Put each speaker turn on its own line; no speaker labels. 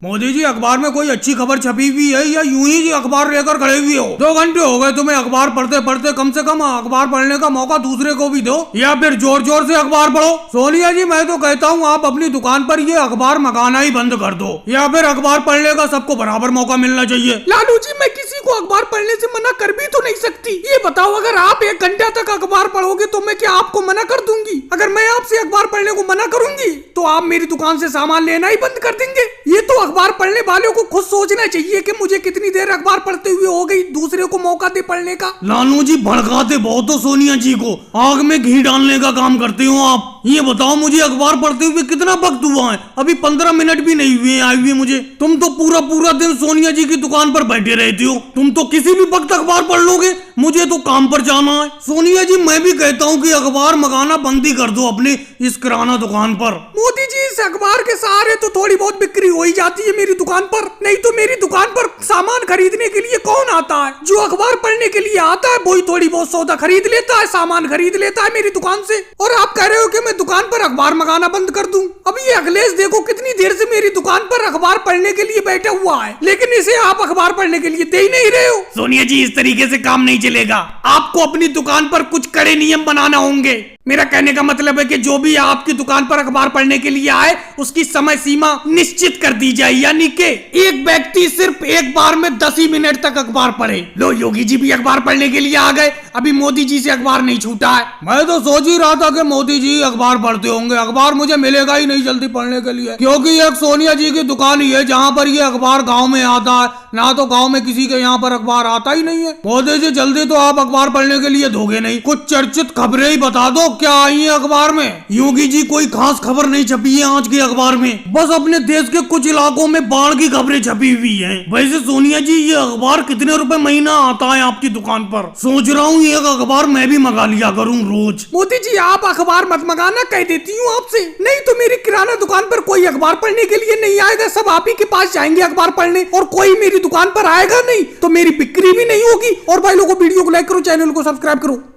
मोदी जी अखबार में कोई अच्छी खबर छपी हुई है या यूं ही जी अखबार लेकर खड़े हुए हो? 2 घंटे हो गए तुम्हें अखबार पढ़ते पढ़ते, कम से कम अखबार पढ़ने का मौका दूसरे को भी दो या फिर जोर जोर से अखबार पढ़ो। सोनिया जी मैं तो कहता हूँ आप अपनी दुकान पर ये अखबार मंगाना ही बंद कर दो या फिर अखबार पढ़ने का सबको बराबर मौका मिलना चाहिए।
लालू जी मैं किसी को अखबार पढ़ने से मना कर भी तो नहीं सकती। ये बताओ अगर आप 1 घंटा तक अखबार पढ़ोगे तो मैं क्या आपको मना कर दूंगी? अगर मैं आपसे अखबार पढ़ने को मना करूंगी तो आप मेरी दुकान से सामान लेना ही बंद कर देंगे। ये तो अखबार पढ़ने वालों को खुद सोचना चाहिए कि मुझे कितनी देर अखबार पढ़ते हुए हो गई, दूसरे को मौका दे पढ़ने का।
लालू जी भड़काते बहुत हो सोनिया जी को, आग में घी डालने का काम करते हो आप। ये बताओ मुझे अखबार पढ़ते हुए कितना वक्त हुआ है? अभी 15 मिनट भी नहीं हुए आए हुए मुझे। तुम तो पूरा पूरा दिन सोनिया जी की दुकान पर बैठे रहते हो, तुम तो किसी भी वक्त अखबार पढ़ लोगे, मुझे तो काम पर जाना है। सोनिया जी मैं भी कहता हूँ कि अखबार मंगाना बंद ही कर दो अपने इस किराना दुकान पर।
मोदी जी इस अखबार के सहारे तो थोड़ी बहुत बिक्री हो ही जाती है मेरी दुकान पर, नहीं तो मेरी दुकान पर सामान खरीदने के लिए कौन आता है? जो अखबार पढ़ने के लिए आता है वही थोड़ी बहुत सौदा खरीद लेता है, सामान खरीद लेता है मेरी दुकान से। और आप कह रहे हो कि मैं दुकान पर अखबार मंगाना बंद कर दूं? अभी ये अखिलेश देखो कितनी देर से मेरी दुकान पर अखबार पढ़ने के लिए बैठा हुआ है, लेकिन इसे आप अखबार पढ़ने के लिए दे ही नहीं रहे हो।
सोनिया जी इस तरीके से काम नहीं चलेगा, आपको अपनी दुकान पर कुछ कड़े नियम बनाना होंगे। मेरा कहने का मतलब है कि जो भी आपकी दुकान पर अखबार पढ़ने के लिए आए उसकी समय सीमा निश्चित कर दी जाए, यानी कि एक व्यक्ति सिर्फ एक बार में 10 ही मिनट तक अखबार पढ़े। लो योगी जी भी अखबार पढ़ने के लिए आ गए, अभी मोदी जी से अखबार नहीं छूटा है। मैं तो सोच ही रहा था कि मोदी जी अखबार पढ़ते होंगे, अखबार मुझे मिलेगा ही नहीं जल्दी पढ़ने के लिए, क्योंकि एक सोनिया जी की दुकान ही है जहाँ पर ये अखबार गाँव में आता है, ना तो गाँव में किसी के यहाँ पर अखबार आता ही नहीं है। मोदी जी जल्दी तो आप अखबार पढ़ने के लिए दोगे नहीं, कुछ चर्चित खबरें ही बता दो क्या आई है अखबार में। योगी जी कोई खास खबर नहीं छपी है आज के अखबार में, बस अपने देश के कुछ इलाकों में बाढ़ की खबरें छपी हुई हैं। वैसे सोनिया जी ये अखबार कितने रुपए महीना आता है आपकी दुकान पर? सोच रहा हूँ एक अखबार मैं भी मंगा लिया करूँ रोज।
मोदी जी आप अखबार मत मंगाना, कह देती हूँ आपसे, नहीं तो मेरी किराना दुकान पर कोई अखबार पढ़ने के लिए नहीं आएगा, सब आप ही के पास जाएंगे अखबार पढ़ने, और कोई मेरी दुकान पर आएगा नहीं तो मेरी बिक्री भी नहीं होगी। और भाई लोगों वीडियो को लाइक करो, चैनल को सब्सक्राइब करो।